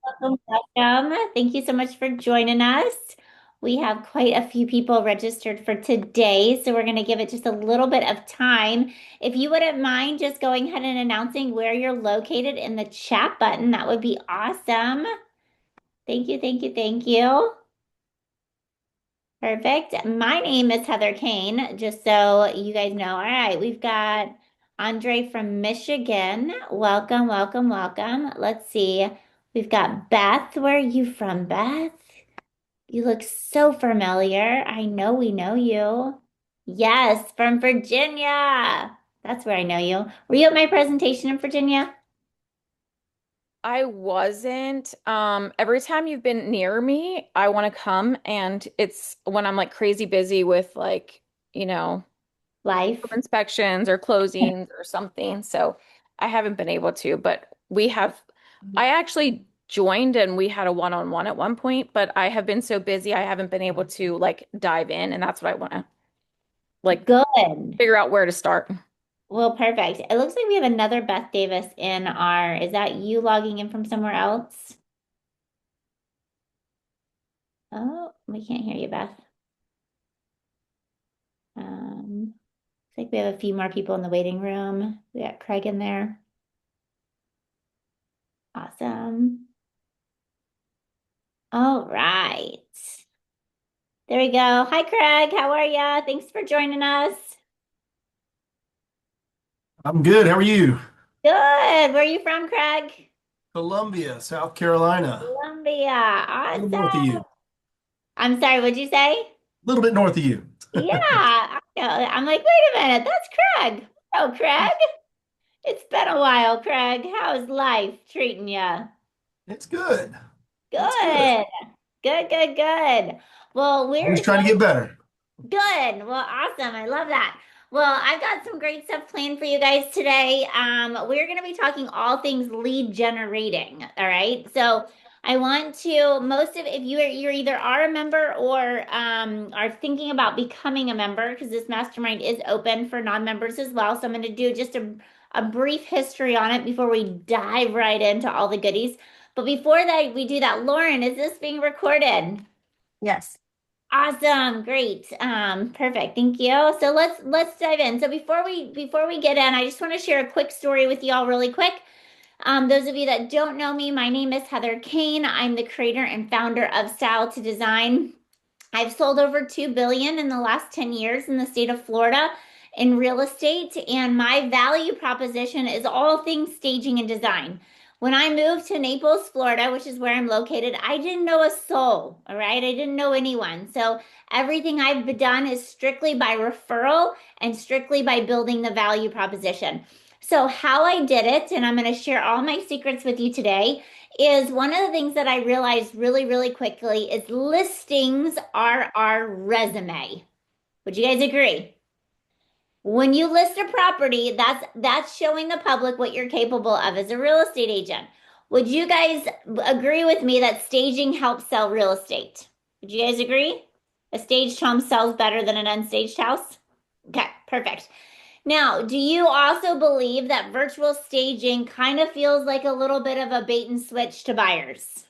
Welcome, welcome. Thank you so much for joining us. We have quite a few people registered for today, so we're going to give it just a little bit of time. If you wouldn't mind just going ahead and announcing where you're located in the chat button, that would be awesome. Thank you, thank you, thank you. Perfect. My name is Heather Kane, just so you guys know. All right, we've got Andre from Michigan. Welcome, welcome, welcome. Let's see. We've got Beth. Where are you from, Beth? You look so familiar. I know we know you. Yes, from Virginia. That's where I know you. Were you at my presentation in Virginia? I wasn't. Every time you've been near me, I want to come, and it's when I'm like crazy busy with you know, Life. inspections or closings or something. So I haven't been able to, but I actually joined and we had a one-on-one at one point, but I have been so busy, I haven't been able to like dive in, and that's what I want to like Good. figure out where to start. Well, perfect. It looks like we have another Beth Davis in our, is that you logging in from somewhere else? Oh, we can't hear you, Beth. Looks like we have a few more people in the waiting room. We got Craig in there. Awesome. All right. There we go. Hi, Craig. How are ya? Thanks for joining us. I'm good. How are you? Good. Where are you from, Craig? Columbia, South Carolina. Columbia. A little north of Awesome. you. A I'm sorry, what'd you say? little bit north of you. Yeah, I know. I'm like, wait a minute, that's Craig. Oh, Craig. It's been a while, Craig. How's life treating you? It's good. It's good. Good. Good, good, good. Well, we're Always so trying to get better. good. Well, awesome. I love that. Well, I've got some great stuff planned for you guys today. We're going to be talking all things lead generating. All right. So I want to most of if you're either are a member or are thinking about becoming a member because this mastermind is open for non-members as well. So I'm going to do just a brief history on it before we dive right into all the goodies. But before that, we do that. Lauren, is this being recorded? Yes. Awesome, great. Perfect. Thank you. So let's dive in. So before we get in, I just want to share a quick story with y'all really quick. Those of you that don't know me, my name is Heather Kane. I'm the creator and founder of Style to Design. I've sold over 2 billion in the last 10 years in the state of Florida in real estate, and my value proposition is all things staging and design. When I moved to Naples, Florida, which is where I'm located, I didn't know a soul, all right? I didn't know anyone. So everything I've done is strictly by referral and strictly by building the value proposition. So, how I did it, and I'm going to share all my secrets with you today, is one of the things that I realized really, really quickly is listings are our resume. Would you guys agree? When you list a property, that's showing the public what you're capable of as a real estate agent. Would you guys agree with me that staging helps sell real estate? Would you guys agree? A staged home sells better than an unstaged house? Okay, perfect. Now, do you also believe that virtual staging kind of feels like a little bit of a bait and switch to buyers?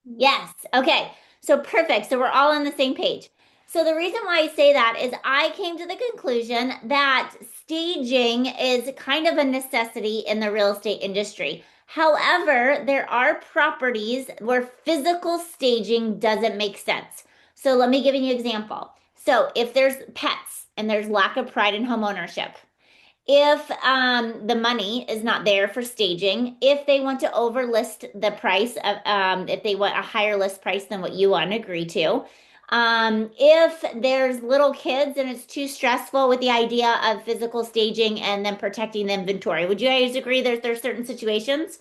Yes. Okay. So perfect. So we're all on the same page. So the reason why I say that is I came to the conclusion that staging is kind of a necessity in the real estate industry. However, there are properties where physical staging doesn't make sense. So let me give you an example. So if there's pets and there's lack of pride in home ownership, if the money is not there for staging, if they want to overlist the price of if they want a higher list price than what you want to agree to, if there's little kids and it's too stressful with the idea of physical staging and then protecting the inventory, would you guys agree there's certain situations?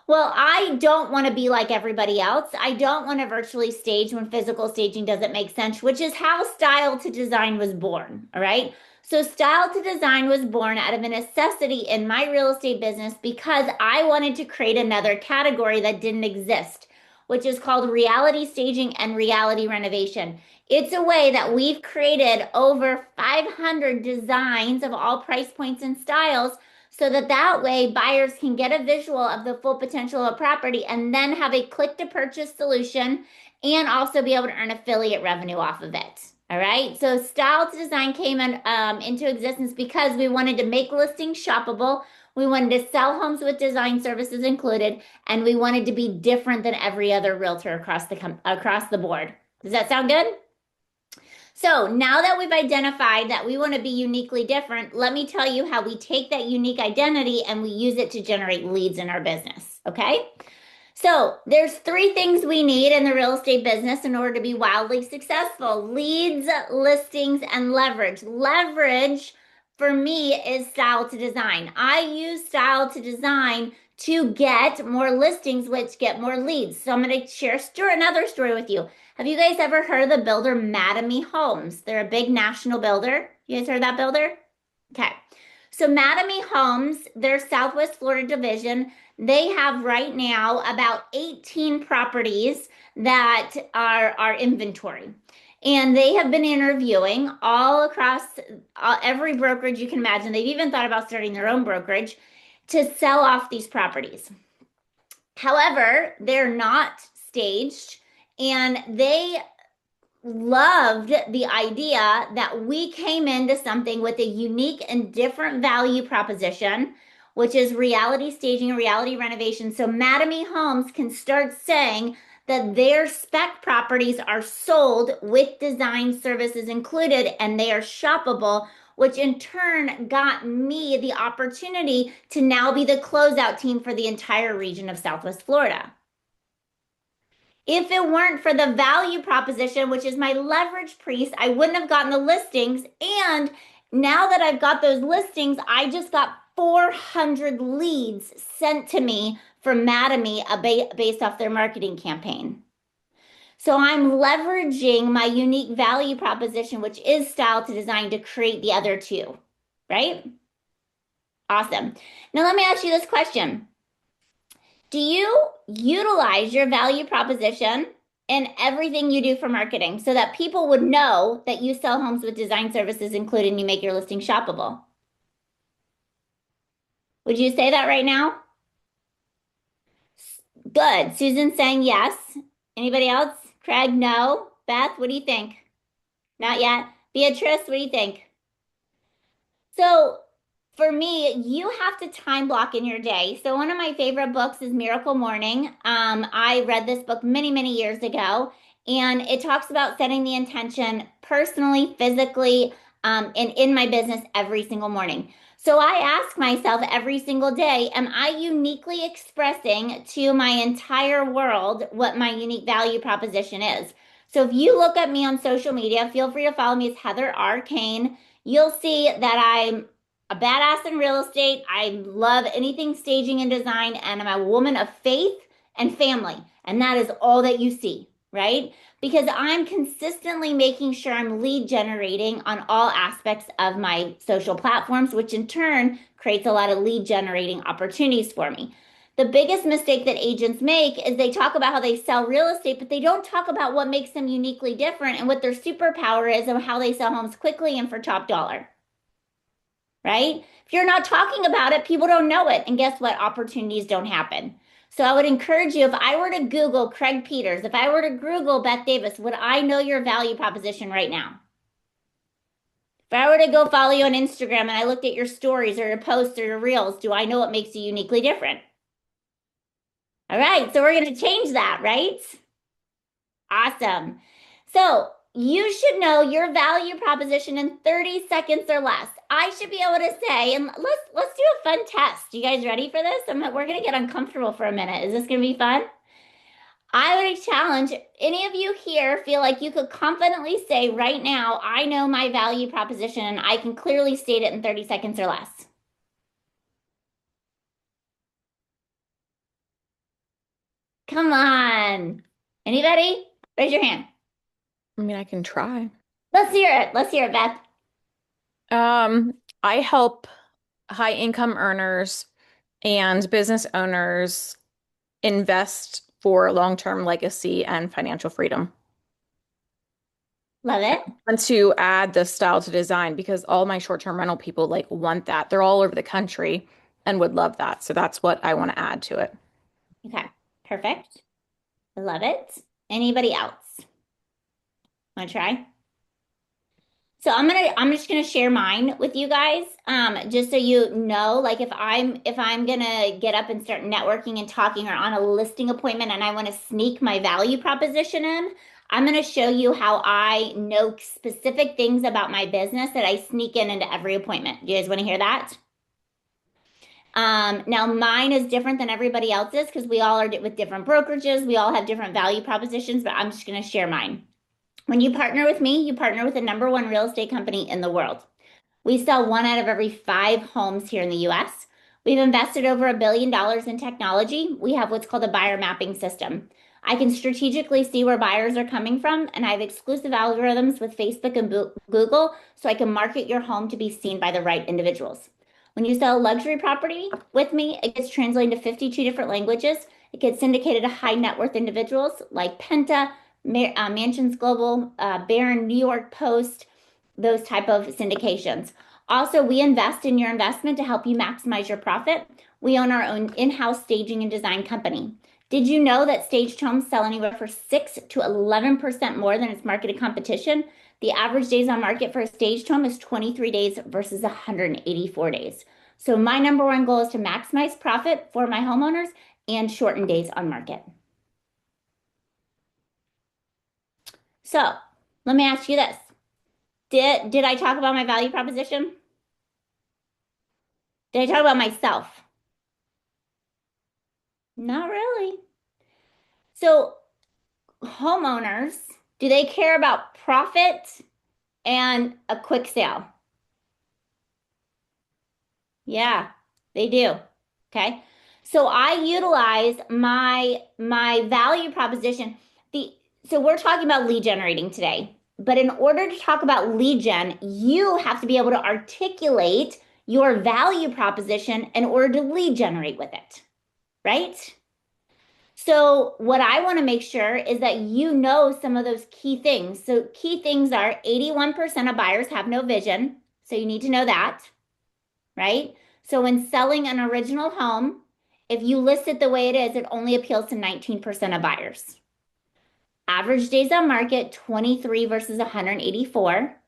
Well, I don't want to be like everybody else. I don't want to virtually stage when physical staging doesn't make sense, which is how Style to Design was born. All right. So, Style to Design was born out of a necessity in my real estate business because I wanted to create another category that didn't exist, which is called reality staging and reality renovation. It's a way that we've created over 500 designs of all price points and styles so that that way buyers can get a visual of the full potential of a property and then have a click to purchase solution and also be able to earn affiliate revenue off of it. All right. So style to design came into existence because we wanted to make listings shoppable. We wanted to sell homes with design services included, and we wanted to be different than every other realtor across the board. Does that sound good? So now that we've identified that we want to be uniquely different, let me tell you how we take that unique identity and we use it to generate leads in our business. Okay. So there's three things we need in the real estate business in order to be wildly successful: leads, listings, and leverage. Leverage for me is style to design. I use style to design to get more listings, which get more leads. So I'm going to share another story with you. Have you guys ever heard of the builder Mattamy Homes? They're a big national builder. You guys heard of that builder? Okay. So Mattamy Homes, their Southwest Florida division, they have right now about 18 properties that are inventory. And they have been interviewing all across every brokerage you can imagine. They've even thought about starting their own brokerage to sell off these properties. However, they're not staged, and they loved the idea that we came into something with a unique and different value proposition, which is reality staging and reality renovation. So Mattamy Homes can start saying that their spec properties are sold with design services included and they are shoppable, which in turn got me the opportunity to now be the closeout team for the entire region of Southwest Florida. If it weren't for the value proposition, which is my leverage piece, I wouldn't have gotten the listings. And now that I've got those listings, I just got 400 leads sent to me from Mattamy based off their marketing campaign. So I'm leveraging my unique value proposition, which is style to design, to create the other two, right? Awesome. Now let me ask you this question. Do you utilize your value proposition in everything you do for marketing so that people would know that you sell homes with design services included and you make your listing shoppable? Would you say that right now? Good. Susan's saying yes. Anybody else? Craig, no. Beth, what do you think? Not yet. Beatrice, what do you think? So for me, you have to time block in your day. So one of my favorite books is Miracle Morning. I read this book many, many years ago, and it talks about setting the intention personally, physically, and in my business every single morning. So I ask myself every single day, am I uniquely expressing to my entire world what my unique value proposition is? So if you look at me on social media, feel free to follow me as Heather R. Kane. You'll see that I'm a badass in real estate. I love anything staging and design, and I'm a woman of faith and family. And that is all that you see, right? Because I'm consistently making sure I'm lead generating on all aspects of my social platforms, which in turn creates a lot of lead generating opportunities for me. The biggest mistake that agents make is they talk about how they sell real estate, but they don't talk about what makes them uniquely different and what their superpower is and how they sell homes quickly and for top dollar. Right? If you're not talking about it, people don't know it. And guess what? Opportunities don't happen. So I would encourage you, if I were to Google Craig Peters, if I were to Google Beth Davis, would I know your value proposition right now? If I were to go follow you on Instagram and I looked at your stories or your posts or your reels, do I know what makes you uniquely different? All right, so we're going to change that, right? Awesome. So you should know your value proposition in 30 seconds or less. I should be able to say, and let's do a fun test. You guys ready for this? We're going to get uncomfortable for a minute. Is this going to be fun? I would challenge any of you here feel like you could confidently say right now, I know my value proposition and I can clearly state it in 30 seconds or less. Come on. Anybody? Raise your hand. I mean, I can try. Let's hear it. Let's hear it, Beth. I help high income earners and business owners invest for long-term legacy and financial freedom. Love it. And to add the style to design because all my short-term rental people like want that. They're all over the country and would love that. So that's what I want to add to it. Okay, perfect. I love it. Anybody else? Want to try? So I'm just gonna share mine with you guys, just so you know, like if I'm gonna get up and start networking and talking or on a listing appointment and I want to sneak my value proposition in, I'm gonna show you how I know specific things about my business that I sneak in into every appointment. Do you guys want to hear that? Now mine is different than everybody else's because we all are with different brokerages, we all have different value propositions, but I'm just gonna share mine. When you partner with me, you partner with the #1 real estate company in the world. We sell 1 out of every 5 homes here in the US. We've invested over $1 billion in technology. We have what's called a buyer mapping system. I can strategically see where buyers are coming from, and I have exclusive algorithms with Facebook and Google so I can market your home to be seen by the right individuals. When you sell a luxury property with me, it gets translated to 52 different languages. It gets syndicated to high net worth individuals like Penta, Mansions Global, Barron, New York Post, those type of syndications. Also, we invest in your investment to help you maximize your profit. We own our own in-house staging and design company. Did you know that staged homes sell anywhere for 6 to 11% more than its marketed competition? The average days on market for a staged home is 23 days versus 184 days. So my #1 goal is to maximize profit for my homeowners and shorten days on market. So let me ask you this. Did I talk about my value proposition? Did I talk about myself? Not really. So homeowners, do they care about profit and a quick sale? Yeah, they do. Okay. So I utilize my value proposition. So we're talking about lead generating today. But in order to talk about lead gen, you have to be able to articulate your value proposition in order to lead generate with it, right? So what I want to make sure is that you know some of those key things. So key things are 81% of buyers have no vision. So you need to know that, right? So when selling an original home, if you list it the way it is, it only appeals to 19% of buyers. Average days on market, 23 versus 184.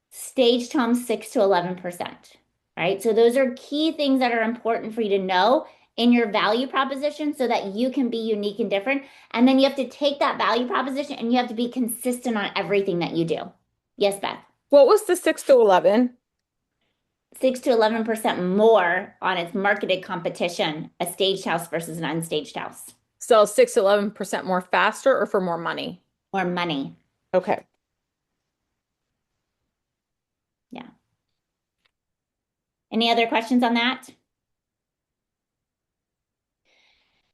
Staged homes, 6 to 11%, right? So those are key things that are important for you to know in your value proposition so that you can be unique and different. And then you have to take that value proposition and you have to be consistent on everything that you do. Yes, Beth? What was the 6 to 11? 6 to 11% more on its marketed competition, a staged house versus an unstaged house. Sell 6 to 11% more faster or for more money? More money. Okay. Yeah. Any other questions on that?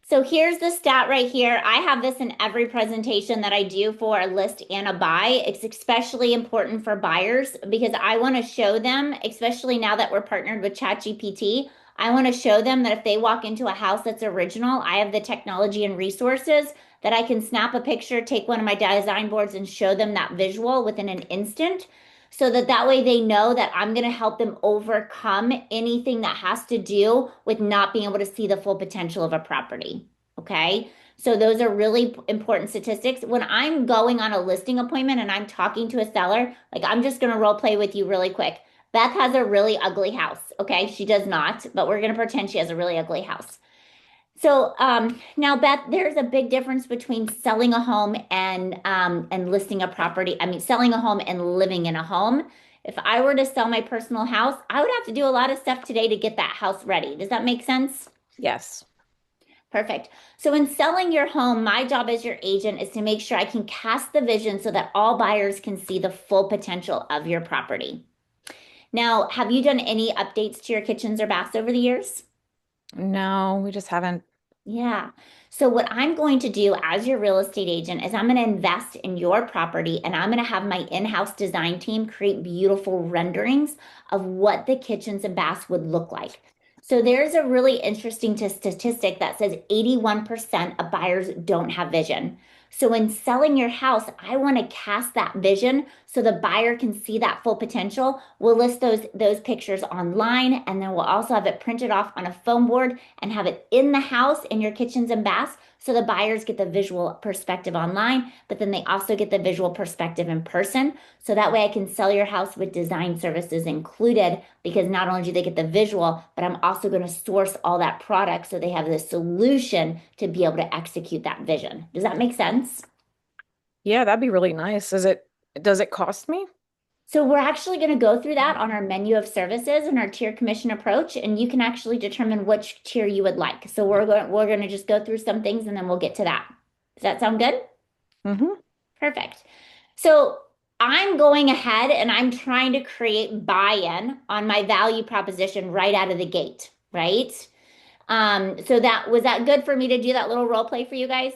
So here's the stat right here. I have this in every presentation that I do for a list and a buy. It's especially important for buyers because I want to show them, especially now that we're partnered with ChatGPT, I want to show them that if they walk into a house that's original, I have the technology and resources that I can snap a picture, take one of my design boards and show them that visual within an instant so that way they know that I'm going to help them overcome anything that has to do with not being able to see the full potential of a property. Okay. So those are really important statistics. When I'm going on a listing appointment and I'm talking to a seller, like I'm just going to role play with you really quick. Beth has a really ugly house. Okay. She does not, but we're going to pretend she has a really ugly house. So now, Beth, there's a big difference between selling a home and listing a property. I mean, selling a home and living in a home. If I were to sell my personal house, I would have to do a lot of stuff today to get that house ready. Does that make sense? Yes. Perfect. So in selling your home, my job as your agent is to make sure I can cast the vision so that all buyers can see the full potential of your property. Now, have you done any updates to your kitchens or baths over the years? No, we just haven't. Yeah. So what I'm going to do as your real estate agent is I'm going to invest in your property and I'm going to have my in-house design team create beautiful renderings of what the kitchens and baths would look like. So there's a really interesting statistic that says 81% of buyers don't have vision. So when selling your house, I want to cast that vision so the buyer can see that full potential. We'll list those pictures online, and then we'll also have it printed off on a foam board and have it in the house in your kitchens and baths so the buyers get the visual perspective online, but then they also get the visual perspective in person. So that way I can sell your house with design services included, because not only do they get the visual, but I'm also going to source all that product so they have the solution to be able to execute that vision. Does that make sense? Yeah, that'd be really nice. Does it cost me? So we're actually going to go through that on our menu of services and our tier commission approach, and you can actually determine which tier you would like. So we're going to just go through some things and then we'll get to that. Does that sound good? Mm-hmm. Perfect. So I'm going ahead and I'm trying to create buy-in on my value proposition right out of the gate, right? So was that good for me to do that little role play for you guys?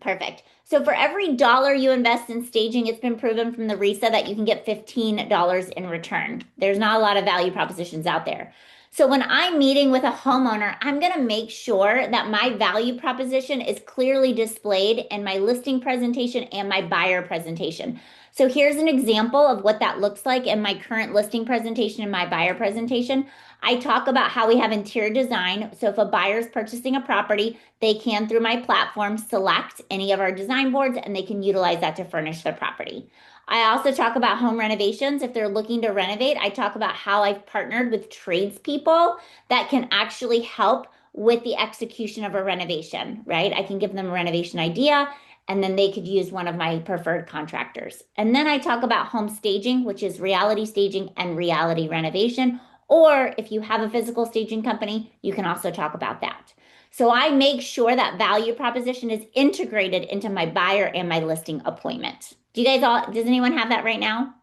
Perfect. So for every dollar you invest in staging, it's been proven from the RISA that you can get $15 in return. There's not a lot of value propositions out there. So when I'm meeting with a homeowner, I'm going to make sure that my value proposition is clearly displayed in my listing presentation and my buyer presentation. So here's an example of what that looks like in my current listing presentation and my buyer presentation. I talk about how we have interior design. So if a buyer is purchasing a property, they can, through my platform, select any of our design boards and they can utilize that to furnish their property. I also talk about home renovations. If they're looking to renovate, I talk about how I've partnered with tradespeople that can actually help with the execution of a renovation, right? I can give them a renovation idea and then they could use one of my preferred contractors. And then I talk about home staging, which is reality staging and reality renovation. Or if you have a physical staging company, you can also talk about that. So I make sure that value proposition is integrated into my buyer and my listing appointment. Does anyone have that right now?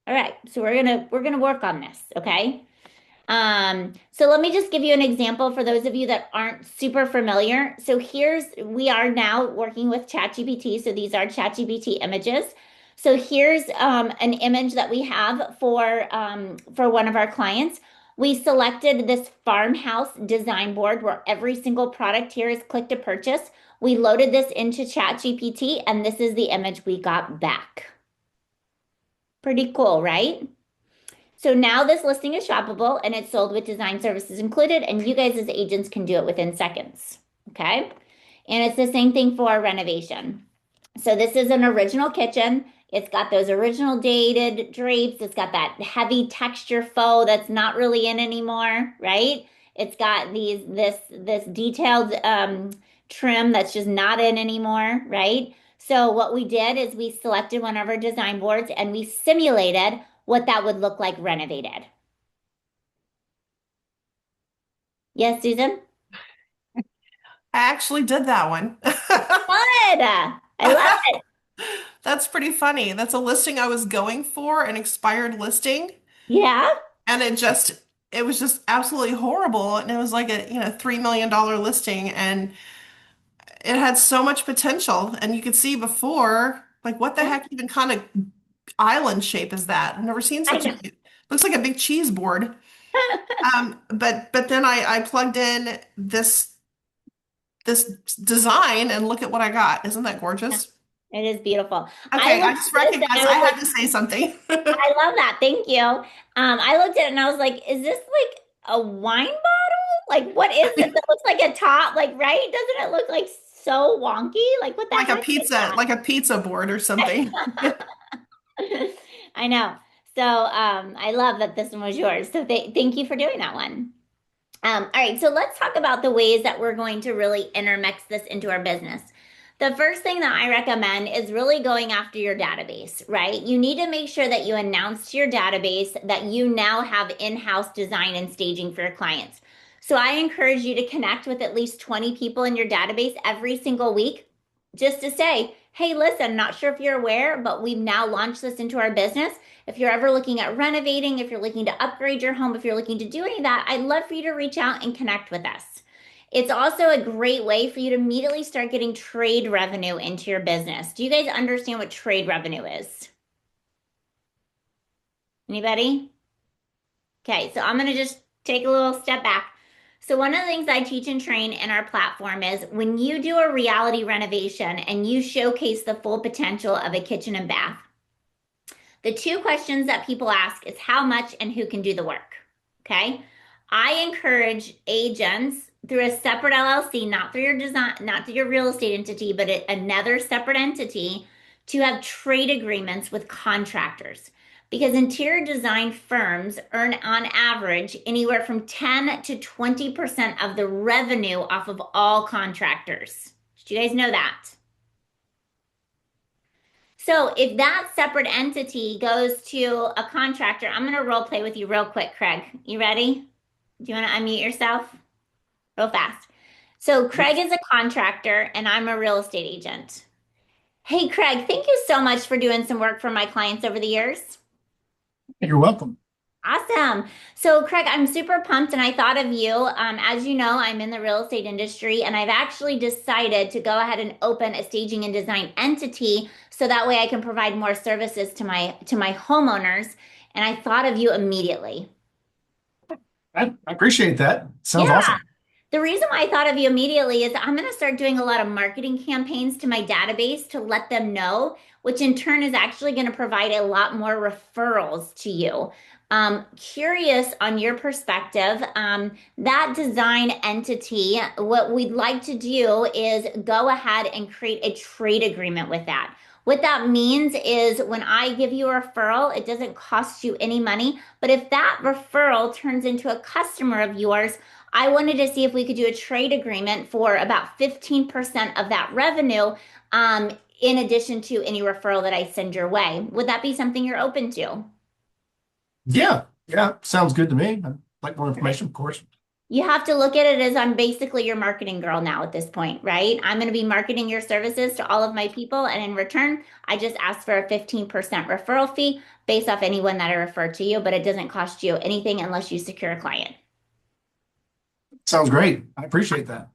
All right, so we're gonna work on this, okay? So let me just give you an example for those of you that aren't super familiar. So we are now working with ChatGPT. So these are ChatGPT images. So here's an image that we have for one of our clients. We selected this farmhouse design board where every single product here is click to purchase. We loaded this into ChatGPT and this is the image we got back. Pretty cool, right? So now this listing is shoppable and it's sold with design services included, and you guys as agents can do it within seconds. Okay. And it's the same thing for renovation. So this is an original kitchen. It's got those original dated drapes. It's got that heavy texture faux that's not really in anymore, right? It's got this detailed trim that's just not in anymore, right? So what we did is we selected one of our design boards and we simulated what that would look like renovated. Yes, Susan? I actually did that one. Good. I love it. That's pretty funny. That's a listing I was going for, an expired listing, Yeah. and it was just absolutely horrible. And it was like a, $3 million listing, and it had so much potential. And you could see before, like, what the heck even kind of island shape is that? I've never seen such a, looks like a big cheese board. But then I plugged in this design and look at what I got. Isn't that gorgeous? It is beautiful. Okay, I just recognized I had to say something. I love that. Thank you. I looked at it and I was like, is this like a wine bottle? Like, what is it that looks like a top? Like, right? Doesn't it look like so wonky? Like, what the Like a heck is pizza, that? like a pizza board or something. I know. So I love that this one was yours. So thank you for doing that one. All right, so let's talk about the ways that we're going to really intermix this into our business. The first thing that I recommend is really going after your database, right? You need to make sure that you announce to your database that you now have in-house design and staging for your clients. So I encourage you to connect with at least 20 people in your database every single week just to say, hey, listen, not sure if you're aware, but we've now launched this into our business. If you're ever looking at renovating, if you're looking to upgrade your home, if you're looking to do any of that, I'd love for you to reach out and connect with us. It's also a great way for you to immediately start getting trade revenue into your business. Do you guys understand what trade revenue is? Anybody? Okay, so I'm going to just take a little step back. So one of the things I teach and train in our platform is when you do a reality renovation and you showcase the full potential of a kitchen and bath, the two questions that people ask is how much and who can do the work. Okay. I encourage agents through a separate LLC, not through your design, not through your real estate entity, but another separate entity to have trade agreements with contractors. Because interior design firms earn on average anywhere from 10 to 20% of the revenue off of all contractors. Did you guys know that? So if that separate entity goes to a contractor, I'm going to role play with you real quick, Craig. You ready? Do you want to unmute yourself real fast? So Craig is a contractor and I'm a real estate agent. Hey, Craig, thank you so much for doing some work for my clients over the years. You're welcome. Awesome. So, Craig, I'm super pumped and I thought of you. As you know, I'm in the real estate industry and I've actually decided to go ahead and open a staging and design entity so that way I can provide more services to my homeowners. And I thought of you immediately. I appreciate that. Sounds Yeah. awesome. The reason why I thought of you immediately is I'm going to start doing a lot of marketing campaigns to my database to let them know, which in turn is actually going to provide a lot more referrals to you. Curious on your perspective, that design entity, what we'd like to do is go ahead and create a trade agreement with that. What that means is when I give you a referral, it doesn't cost you any money, but if that referral turns into a customer of yours, I wanted to see if we could do a trade agreement for about 15% of that revenue, in addition to any referral that I send your way. Would that be something you're open to? Yeah. Yeah. Sounds good to me. I'd like more information, of course. You have to look at it as I'm basically your marketing girl now at this point, right? I'm going to be marketing your services to all of my people. And in return, I just ask for a 15% referral fee based off anyone that I refer to you, but it doesn't cost you anything unless you secure a client. Sounds great. I appreciate that.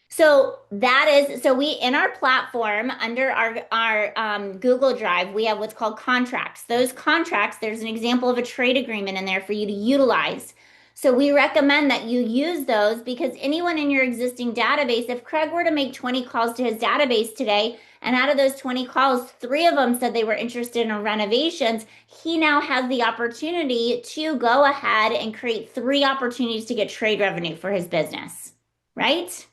So we in our platform under our Google Drive, we have what's called contracts. Those contracts, there's an example of a trade agreement in there for you to utilize. So we recommend that you use those because anyone in your existing database, if Craig were to make 20 calls to his database today, and out of those 20 calls, 3 of them said they were interested in renovations, he now has the opportunity to go ahead and create 3 opportunities to get trade revenue for his business, right?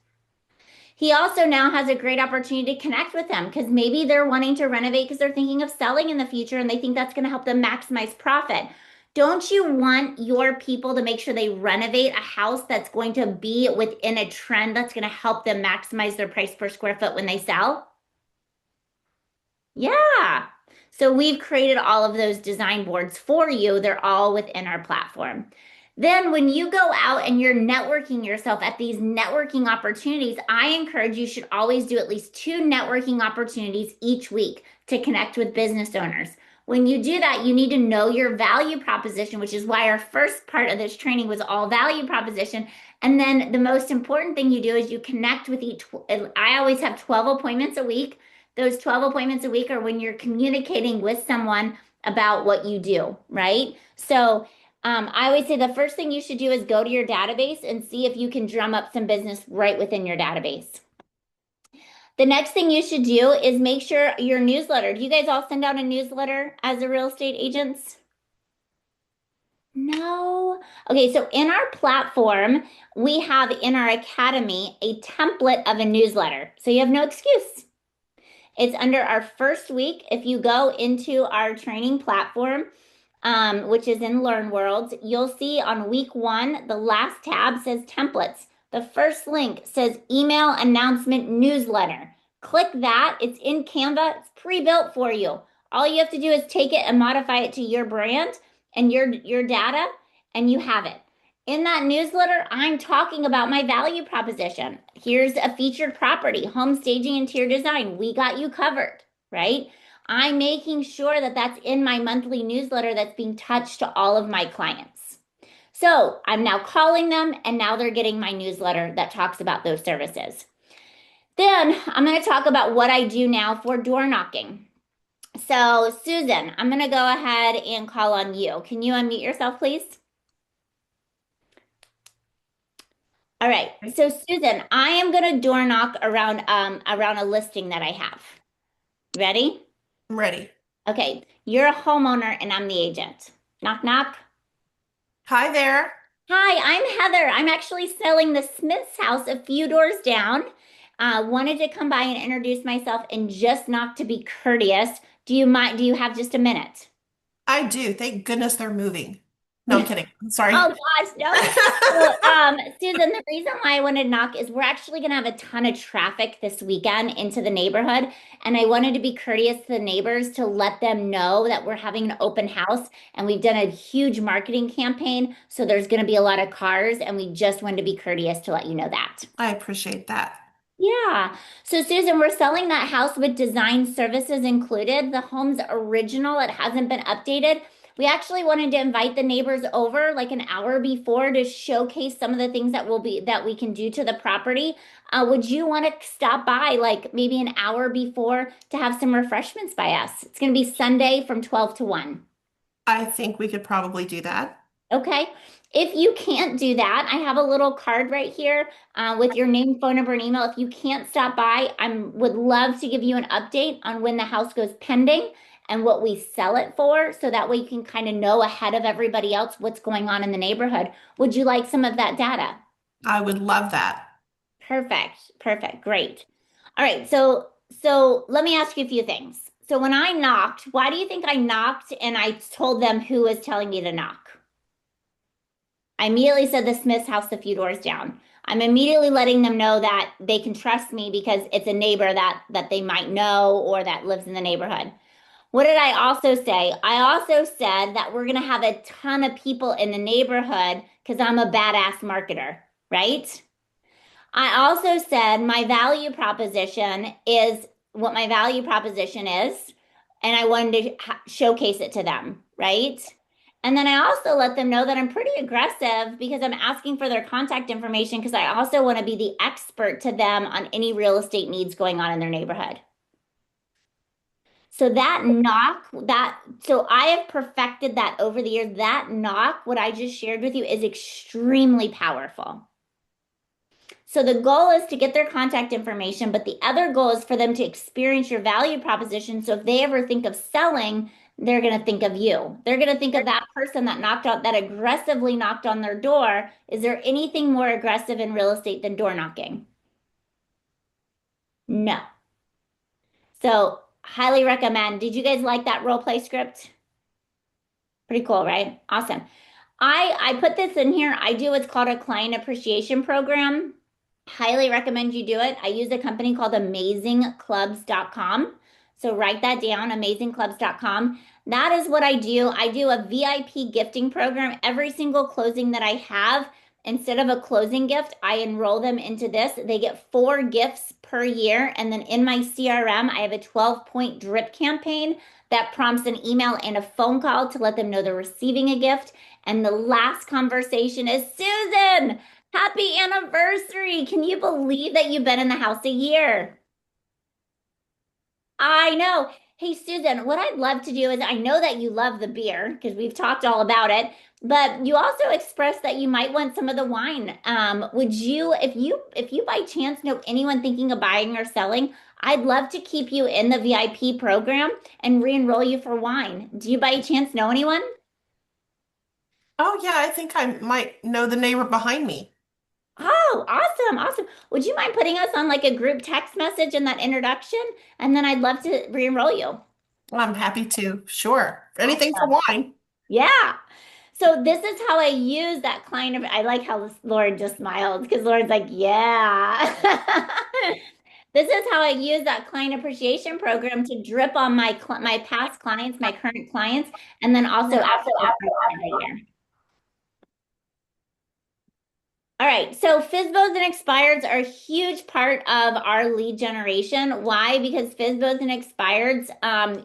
He also now has a great opportunity to connect with them because maybe they're wanting to renovate because they're thinking of selling in the future and they think that's going to help them maximize profit. Don't you want your people to make sure they renovate a house that's going to be within a trend that's going to help them maximize their price per square foot when they sell? Yeah. So we've created all of those design boards for you. They're all within our platform. Then when you go out and you're networking yourself at these networking opportunities, I encourage you should always do at least 2 networking opportunities each week to connect with business owners. When you do that, you need to know your value proposition, which is why our first part of this training was all value proposition. And then the most important thing you do is you connect with each. I always have 12 appointments a week. Those 12 appointments a week are when you're communicating with someone about what you do, right? So I always say the first thing you should do is go to your database and see if you can drum up some business right within your database. The next thing you should do is make sure your newsletter. Do you guys all send out a newsletter as a real estate agents? No. Okay, so in our platform, we have in our academy a template of a newsletter. So you have no excuse. It's under our first week. If you go into our training platform, which is in Learn Worlds, you'll see on week 1, the last tab says templates. The first link says email announcement newsletter. Click that. It's in Canva. It's pre-built for you. All you have to do is take it and modify it to your brand and your data, and you have it. In that newsletter, I'm talking about my value proposition. Here's a featured property, home staging, interior design. We got you covered, right? I'm making sure that that's in my monthly newsletter that's being touched to all of my clients. So I'm now calling them and now they're getting my newsletter that talks about those services. Then I'm going to talk about what I do now for door knocking. So Susan, I'm going to go ahead and call on you. Can you unmute yourself, please? All right. So Susan, I am going to door knock around a listing that I have. Ready? I'm ready. Okay. You're a homeowner and I'm the agent. Knock knock. Hi there. Hi, I'm Heather. I'm actually selling the Smith's house a few doors down. Wanted to come by and introduce myself and just knock to be courteous. Do you mind? Do you have just a minute? I do. Thank goodness they're moving. No, I'm kidding. I'm sorry. Oh gosh, no. So, Susan, the reason why I wanted to knock is we're actually going to have a ton of traffic this weekend into the neighborhood, and I wanted to be courteous to the neighbors to let them know that we're having an open house, and we've done a huge marketing campaign, so there's going to be a lot of cars, and we just wanted to be courteous to let you know that. I appreciate that. Yeah. So, Susan, we're selling that house with design services included. The home's original, it hasn't been updated. We actually wanted to invite the neighbors over like an hour before to showcase some of the things that we can do to the property. Would you want to stop by like maybe an hour before to have some refreshments by us? It's going to be Sunday from 12 to 1. I think we could probably do that. Okay. If you can't do that, I have a little card right here with your name, phone number, and email. If you can't stop by, I would love to give you an update on when the house goes pending and what we sell it for, so that way you can kind of know ahead of everybody else what's going on in the neighborhood. Would you like some of that data? I would love that. Perfect. Perfect. Great. All right. So let me ask you a few things. So when I knocked, why do you think I knocked and I told them who was telling me to knock? I immediately said the Smith's house a few doors down. I'm immediately letting them know that they can trust me because it's a neighbor that they might know or that lives in the neighborhood. What did I also say? I also said that we're going to have a ton of people in the neighborhood because I'm a badass marketer, right? I also said my value proposition is what my value proposition is, and I wanted to showcase it to them, right? And then I also let them know that I'm pretty aggressive because I'm asking for their contact information because I also want to be the expert to them on any real estate needs going on in their neighborhood. So so I have perfected that over the years. That knock, what I just shared with you, is extremely powerful. So the goal is to get their contact information, but the other goal is for them to experience your value proposition. So if they ever think of selling, they're going to think of you. They're going to think of that person that aggressively knocked on their door. Is there anything more aggressive in real estate than door knocking? No. So highly recommend. Did you guys like that role play script? Pretty cool, right? Awesome. I put this in here. I do what's called a client appreciation program. Highly recommend you do it. I use a company called amazingclubs.com. So write that down, amazingclubs.com. That is what I do. I do a VIP gifting program. Every single closing that I have, instead of a closing gift, I enroll them into this. They get 4 gifts per year. And then in my CRM, I have a 12-point drip campaign that prompts an email and a phone call to let them know they're receiving a gift. And the last conversation is, Susan, happy anniversary. Can you believe that you've been in the house a year? I know. Hey, Susan, what I'd love to do is I know that you love the beer because we've talked all about it, but you also expressed that you might want some of the wine. Would you, if you by chance know anyone thinking of buying or selling, I'd love to keep you in the VIP program and re-enroll you for wine. Do you by chance know anyone? Oh, yeah, I think I might know the neighbor behind me. Oh, awesome, awesome. Would you mind putting us on like a group text message in that introduction? And then I'd love to re-enroll you. I'm happy to. Sure. Anything for wine. Yeah. So this is how I use that client. I like how Lauren just smiled because Lauren's like, yeah. This is how I use that client appreciation program to drip on my past clients, my current clients, and then also after every year. All right, so FSBOs and expireds are a huge part of our lead generation. Why? Because FSBOs and expireds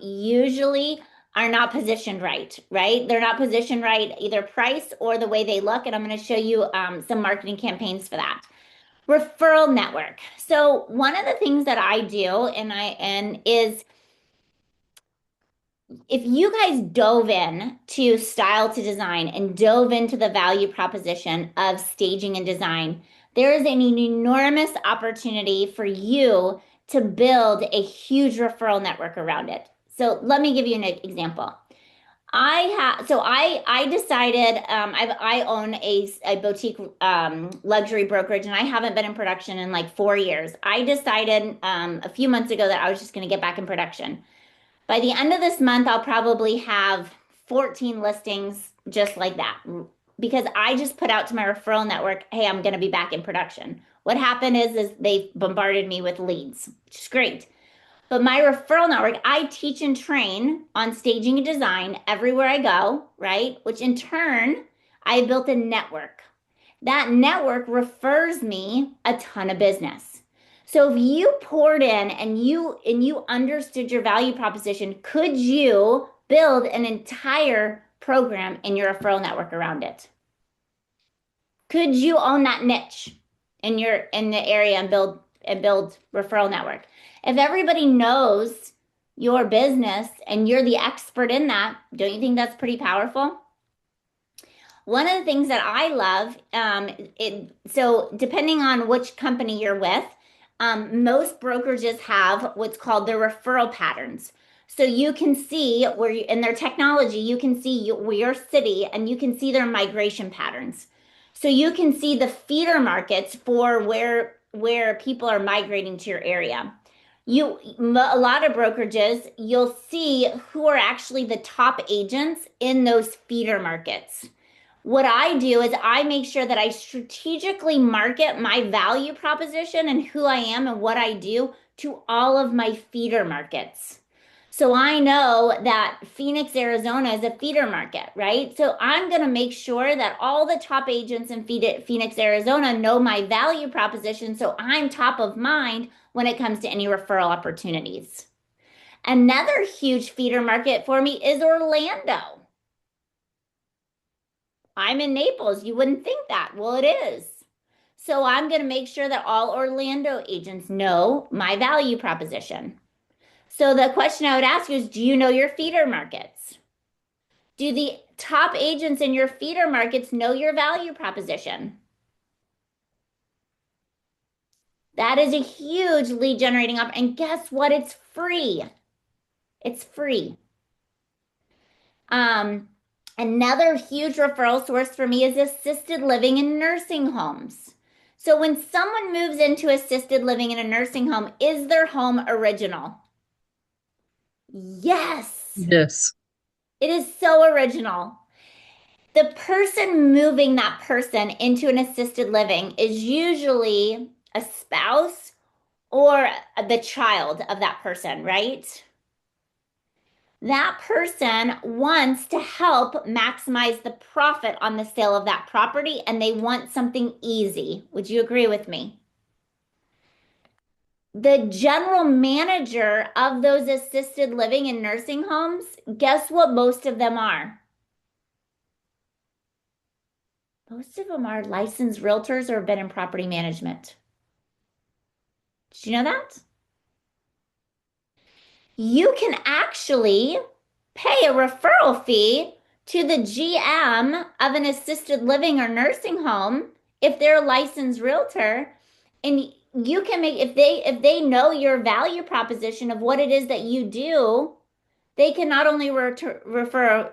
usually are not positioned right, right? They're not positioned right, either price or the way they look. And I'm going to show you some marketing campaigns for that. Referral network. So one of the things that I do is if you guys dove in to style to design and dove into the value proposition of staging and design, there is an enormous opportunity for you to build a huge referral network around it. So let me give you an example. I decided I own a boutique luxury brokerage, and I haven't been in production in like 4 years. I decided a few months ago that I was just going to get back in production. By the end of this month, I'll probably have 14 listings just like that because I just put out to my referral network, hey, I'm going to be back in production. What happened is they bombarded me with leads, which is great. But my referral network, I teach and train on staging and design everywhere I go, right? Which in turn, I built a network. That network refers me a ton of business. So if you poured in and you understood your value proposition, could you build an entire program in your referral network around it? Could you own that niche in the area and build referral network? If everybody knows your business and you're the expert in that, don't you think that's pretty powerful? One of the things that I love, so depending on which company you're with, most brokerages have what's called their referral patterns. So you can see in their technology, you can see your city and you can see their migration patterns. So you can see the feeder markets for where people are migrating to your area. A lot of brokerages, you'll see who are actually the top agents in those feeder markets. What I do is I make sure that I strategically market my value proposition and who I am and what I do to all of my feeder markets. So I know that Phoenix, Arizona is a feeder market, right? So I'm going to make sure that all the top agents in Phoenix, Arizona know my value proposition so I'm top of mind when it comes to any referral opportunities. Another huge feeder market for me is Orlando. I'm in Naples. You wouldn't think that. Well, it is. So I'm going to make sure that all Orlando agents know my value proposition. So the question I would ask you is, do you know your feeder markets? Do the top agents in your feeder markets know your value proposition? That is a huge lead generating opportunity. And guess what? It's free. It's free. Another huge referral source for me is assisted living in nursing homes. So when someone moves into assisted living in a nursing home, is their home original? Yes. Yes. It is so original. The person moving that person into an assisted living is usually a spouse or the child of that person, right? That person wants to help maximize the profit on the sale of that property, and they want something easy. Would you agree with me? The general manager of those assisted living and nursing homes, guess what most of them are? Most of them are licensed realtors or have been in property management. Did you know that? You can actually pay a referral fee to the GM of an assisted living or nursing home if they're a licensed realtor, and you can make if they know your value proposition of what it is that you do, they can not only refer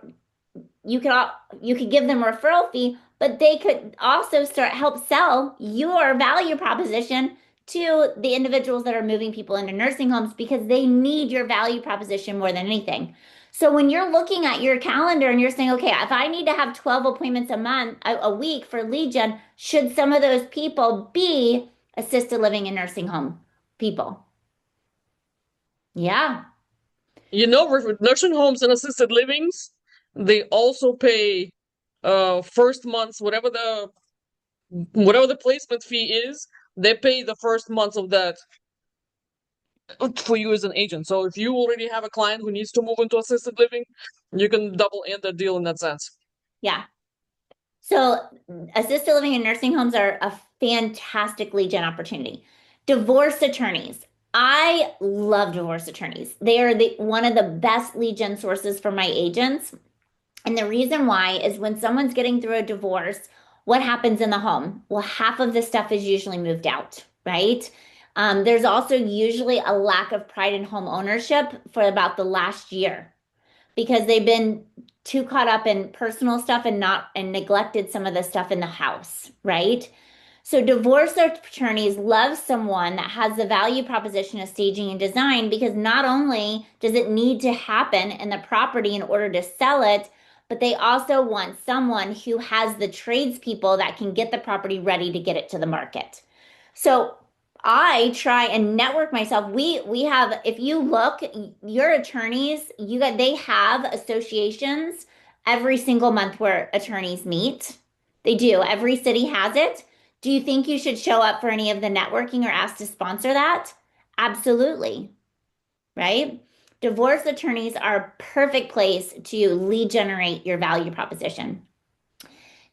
you could give them a referral fee, but they could also help sell your value proposition to the individuals that are moving people into nursing homes because they need your value proposition more than anything. So when you're looking at your calendar and you're saying, okay, if I need to have 12 appointments a week for lead gen, should some of those people be assisted living and nursing home people? Yeah. You know, with nursing homes and assisted livings, they also pay first month's whatever the placement fee is, they pay the first month of that for you as an agent. So if you already have a client who needs to move into assisted living, you can double end the deal in that sense. Yeah. So assisted living and nursing homes are a fantastic lead gen opportunity. Divorce attorneys. I love divorce attorneys. They are one of the best lead gen sources for my agents. And the reason why is when someone's getting through a divorce What happens in the home? Well, half of the stuff is usually moved out, right? There's also usually a lack of pride in home ownership for about the last year because they've been too caught up in personal stuff and not and neglected some of the stuff in the house, right? So divorce attorneys love someone that has the value proposition of staging and design because not only does it need to happen in the property in order to sell it, but they also want someone who has the tradespeople that can get the property ready to get it to the market. So I try and network myself. We have, if you look, your attorneys, they have associations every single month where attorneys meet. They do. Every city has it. Do you think you should show up for any of the networking or ask to sponsor that? Absolutely. Right? Divorce attorneys are a perfect place to lead generate your value proposition.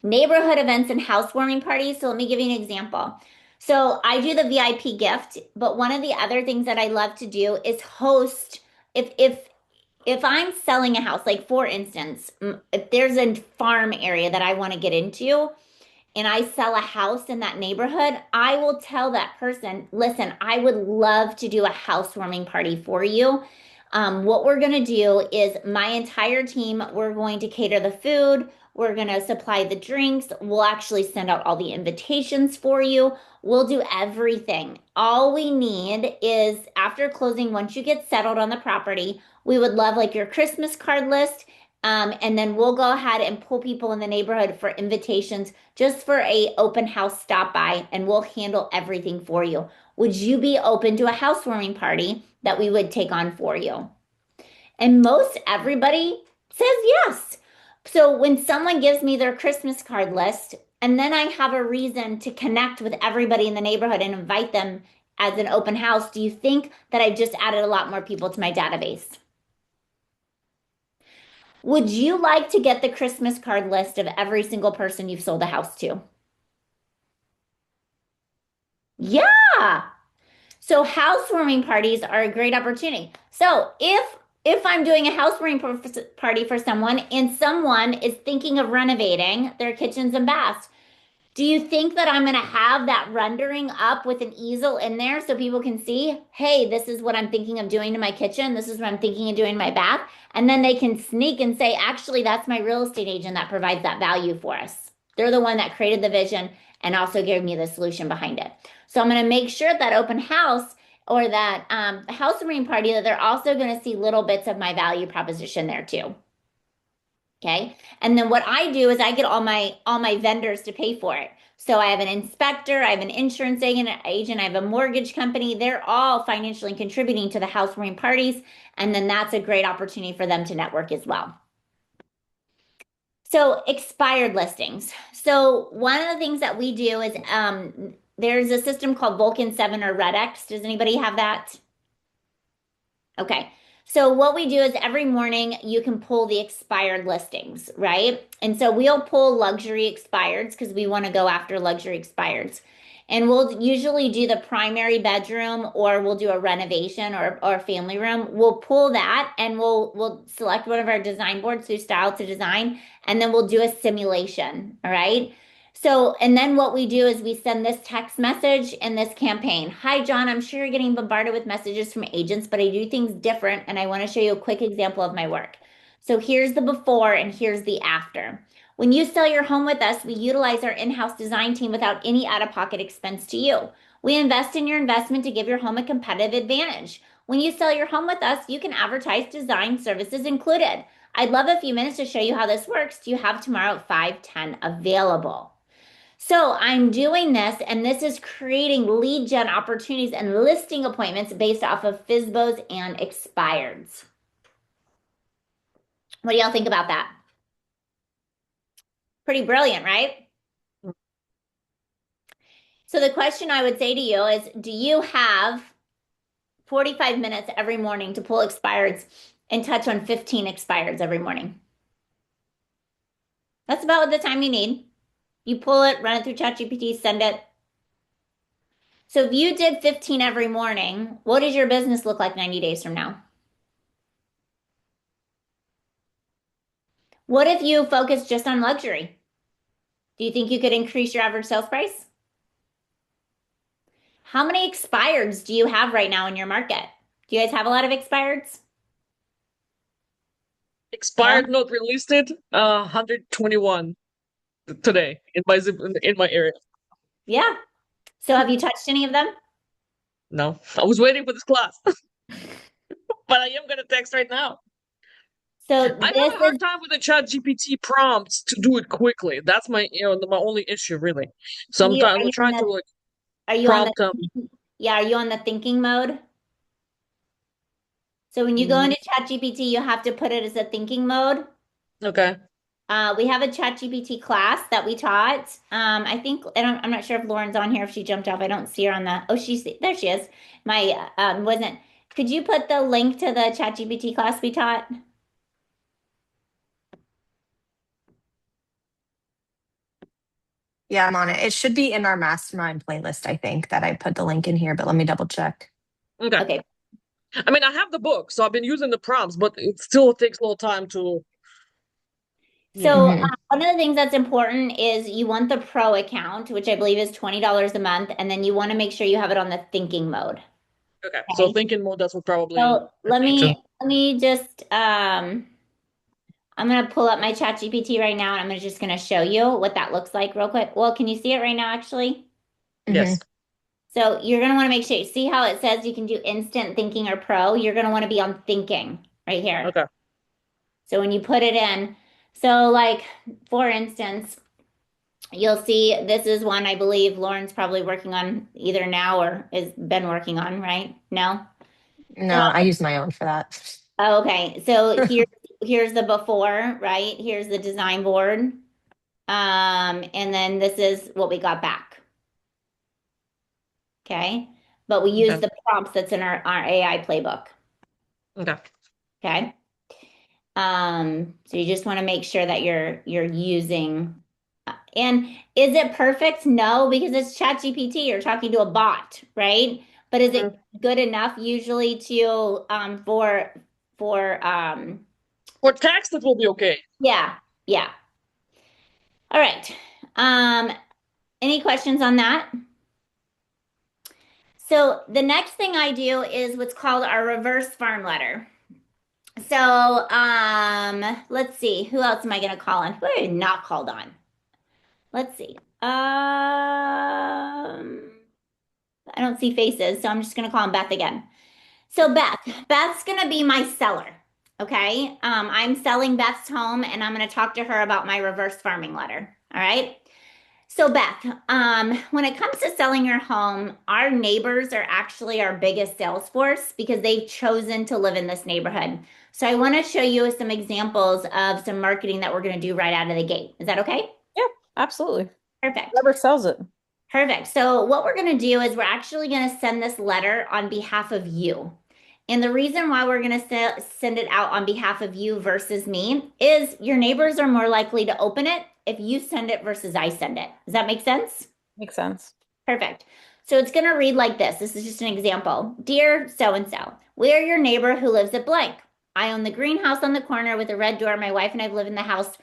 Neighborhood events and housewarming parties. So let me give you an example. So I do the VIP gift, but one of the other things that I love to do is host if I'm selling a house, like for instance, if there's a farm area that I want to get into and I sell a house in that neighborhood, I will tell that person, listen, I would love to do a housewarming party for you. What we're going to do is my entire team, we're going to cater the food. We're going to supply the drinks. We'll actually send out all the invitations for you. We'll do everything. All we need is after closing, once you get settled on the property, we would love like your Christmas card list. And then we'll go ahead and pull people in the neighborhood for invitations just for a open house stop by, and we'll handle everything for you. Would you be open to a housewarming party that we would take on for you? And most everybody says yes. So when someone gives me their Christmas card list, and then I have a reason to connect with everybody in the neighborhood and invite them as an open house, do you think that I just added a lot more people to my database? Would you like to get the Christmas card list of every single person you've sold a house to? Yeah. So housewarming parties are a great opportunity. So if I'm doing a housewarming party for someone and someone is thinking of renovating their kitchens and baths, do you think that I'm going to have that rendering up with an easel in there so people can see, hey, this is what I'm thinking of doing to my kitchen. This is what I'm thinking of doing in my bath. And then they can sneak and say, actually, that's my real estate agent that provides that value for us. They're the one that created the vision and also gave me the solution behind it. So I'm going to make sure that open house or that housewarming party that they're also going to see little bits of my value proposition there too. Okay. And then what I do is I get all my vendors to pay for it. So I have an inspector, I have an insurance agent, I have a mortgage company. They're all financially contributing to the housewarming parties. And then that's a great opportunity for them to network as well. So expired listings. So one of the things that we do is there's a system called Vulcan 7 or Red-X. Does anybody have that? Okay. So what we do is every morning you can pull the expired listings, right? And so we'll pull luxury expireds because we want to go after luxury expireds. And we'll usually do the primary bedroom or we'll do a renovation or a family room. We'll pull that and we'll select one of our design boards through Style to Design, and then we'll do a simulation, all right? So, and then what we do is we send this text message in this campaign. Hi, John, I'm sure you're getting bombarded with messages from agents, but I do things different and I want to show you a quick example of my work. So here's the before and here's the after. When you sell your home with us, we utilize our in-house design team without any out-of-pocket expense to you. We invest in your investment to give your home a competitive advantage. When you sell your home with us, you can advertise design services included. I'd love a few minutes to show you how this works. Do you have tomorrow at 5:10 available? So I'm doing this, and this is creating lead gen opportunities and listing appointments based off of FSBOs and expireds. What do y'all think about that? Pretty brilliant, right? So the question I would say to you is, do you have 45 minutes every morning to pull expireds and touch on 15 expireds every morning? That's about the time you need. You pull it, run it through ChatGPT, send it. So if you did 15 every morning, what does your business look like 90 days from now? What if you focus just on luxury? Do you think you could increase your average sales price? How many expireds do you have right now in your market? Do you guys have a lot of expireds? Expired, not relisted, 121 today in my area. Yeah. So have you touched any of them? No, I was waiting for this class, but I am gonna text right now. So I have this a hard is time with the chat GPT prompts to do it quickly. That's my, my only issue, really. Sometimes I'm trying to like are you on prompt them. yeah, are you on the thinking mode? So when you go into ChatGPT, you have to put it as a thinking mode. Okay. We have a ChatGPT class that we taught. I think I'm not sure if Lauren's on here, if she jumped off. I don't see her on the. Oh, there. She is. My wasn't. Could you put the link to the ChatGPT class we taught? Yeah, I'm on it. It should be in our mastermind playlist, I think, that I put the link in here, but let me double check. Okay. Okay. I mean, I have the book, so I've been using the prompts, but it still takes a little time to. So Mhm. one of the things that's important is you want the pro account, which I believe is $20 a month, and then you want to make sure you have it on the thinking mode. Okay. So thinking mode, that's what probably. So let need to- me just I'm gonna pull up my ChatGPT right now, and I'm just gonna show you what that looks like real quick. Well, can you see it right now, actually? Yes. So you're gonna want to make sure, see how it says you can do instant thinking or pro? You're gonna want to be on thinking right here. Okay. So when you put it in, so like for instance, you'll see this is one I believe Lauren's probably working on either now or has been working on, right? No? No, I use my own for that. Oh, okay. So here's the before, right? Here's the design board. And then this is what we got back. Okay. But we use Okay. the prompts that's in our AI playbook. Okay. Okay. So you just want to make sure that you're using and is it perfect? No, because it's ChatGPT, you're talking to a bot, right? But is it good enough usually to for For text, it will be okay. yeah. All right. Any questions on that? So the next thing I do is what's called our reverse farm letter. So let's see, who else am I going to call on? Who have I not called on? Let's see. I don't see faces, so I'm just going to call on Beth again. So Beth's going to be my seller. Okay. I'm selling Beth's home and I'm going to talk to her about my reverse farming letter. All right. So Beth, when it comes to selling your home, our neighbors are actually our biggest sales force because they've chosen to live in this neighborhood. So I want to show you some examples of some marketing that we're going to do right out of the gate. Is that okay? Yeah, absolutely. Perfect. Whoever sells it. Perfect. So what we're going to do is we're actually going to send this letter on behalf of you. And the reason why we're going to send it out on behalf of you versus me is your neighbors are more likely to open it if you send it versus I send it. Does that make sense? Makes sense. Perfect. So it's going to read like this. This is just an example. Dear so-and-so, we are your neighbor who lives at blank. I own the greenhouse on the corner with a red door. My wife and I've lived in the house.